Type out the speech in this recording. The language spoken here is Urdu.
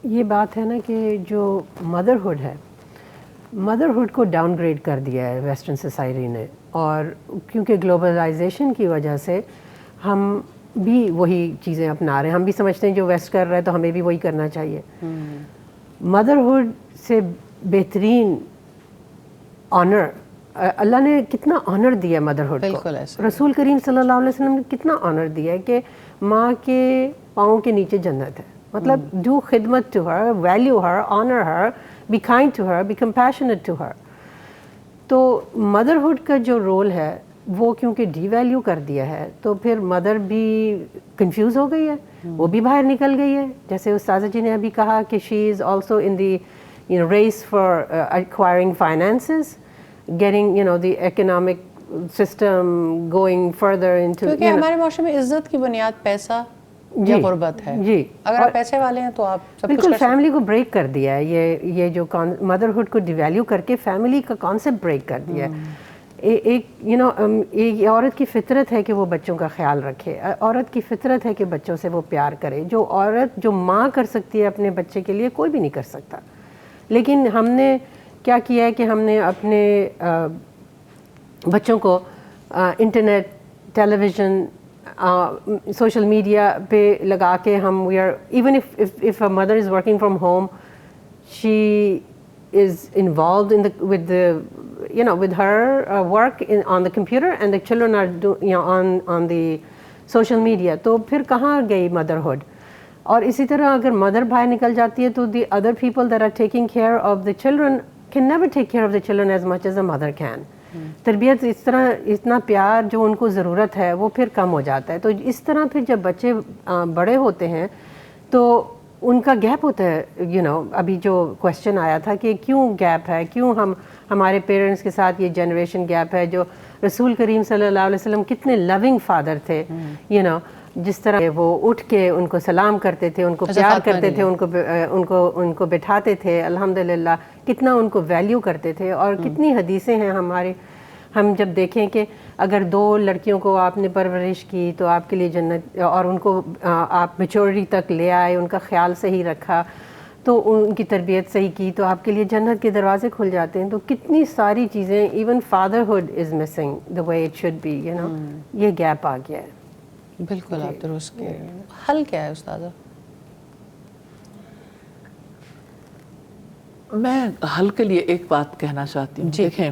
یہ بات ہے نا کہ جو مدرہڈ ہے، مدرہڈ کو ڈاؤن گریڈ کر دیا ہے ویسٹرن سوسائٹی نے، اور کیونکہ گلوبلائزیشن کی وجہ سے ہم بھی وہی چیزیں اپنا رہے ہیں، ہم بھی سمجھتے ہیں جو ویسٹ کر رہا ہے تو ہمیں بھی وہی کرنا چاہیے۔ مدرہڈ سے بہترین آنر اللہ نے کتنا آنر دیا مدرہڈ کو، رسول کریم صلی اللہ علیہ وسلم نے کتنا آنر دیا ہے کہ ماں کے پاؤں کے نیچے جنت ہے، مطلب ڈو خدمت to her, value her, honour her, be kind to her, be compassionate to her. تو مدرہڈ کا جو رول ہے وہ کیونکہ ڈی ویلیو کر دیا ہے تو پھر مدر بھی کنفیوز ہو گئی ہے، وہ بھی باہر نکل گئی ہے، جیسے استاذہ جی نے ابھی کہا کہ she is also in the race for acquiring finances, getting the economic system going further into, کیونکہ ہمارے معاشرے میں عزت کی بنیاد پیسہ یا غربت ہے۔ جی، اگر آپ پیسے والے ہیں تو آپ سب کچھ بالکل فیملی کو بریک کر دیا ہے، یہ جو مدرہڈ کو ڈیویلیو کر کے فیملی کا کانسیپٹ بریک کر دیا ہے۔ ایک عورت کی فطرت ہے کہ وہ بچوں کا خیال رکھے، عورت کی فطرت ہے کہ بچوں سے وہ پیار کرے، جو عورت جو ماں کر سکتی ہے اپنے بچے کے لیے کوئی بھی نہیں کر سکتا۔ لیکن ہم نے کیا کیا ہے کہ ہم نے اپنے بچوں کو internet, television, social media پہ لگا کے ہم we are even if a mother is working from home, she is involved in with her work on the computer, and the children are on the social media. تو پھر کہاں گئی مدرہڈ؟ اور اسی طرح اگر مدر باہر نکل جاتی ہے تو the other people that are taking care of the children can never take care of the children as much as a mother can. تربیت اس طرح، اتنا پیار جو ان کو ضرورت ہے وہ پھر کم ہو جاتا ہے۔ تو اس طرح پھر جب بچے بڑے ہوتے ہیں تو ان کا گیپ ہوتا ہے، ابھی جو کوشچن آیا تھا کہ کیوں گیپ ہے، کیوں ہمارے پیرنٹس کے ساتھ یہ جنریشن گیپ ہے، جو رسول کریم صلی اللہ علیہ وسلم کتنے لونگ فادر تھے، جس طرح وہ اٹھ کے ان کو سلام کرتے تھے، ان کو پیار کرتے تھے، ان کو بٹھاتے تھے، الحمدللہ کتنا ان کو ویلیو کرتے تھے۔ اور کتنی حدیثیں ہیں ہم جب دیکھیں کہ اگر 2 لڑکیوں کو آپ نے پرورش کی تو آپ کے لیے جنت، اور ان کو آپ میچورٹی تک لے آئے، ان کا خیال صحیح رکھا، تو ان کی تربیت صحیح کی تو آپ کے لیے جنت کے دروازے کھل جاتے ہیں۔ تو کتنی ساری چیزیں، even fatherhood is missing the way it should be، یہ گیپ آ گیا ہے۔ بالکل آپ درست کہہ رہے ہیں۔ حل کیا ہے استاذہ؟ میں حل کے لیے ایک بات کہنا چاہتی ہوں۔ دیکھیں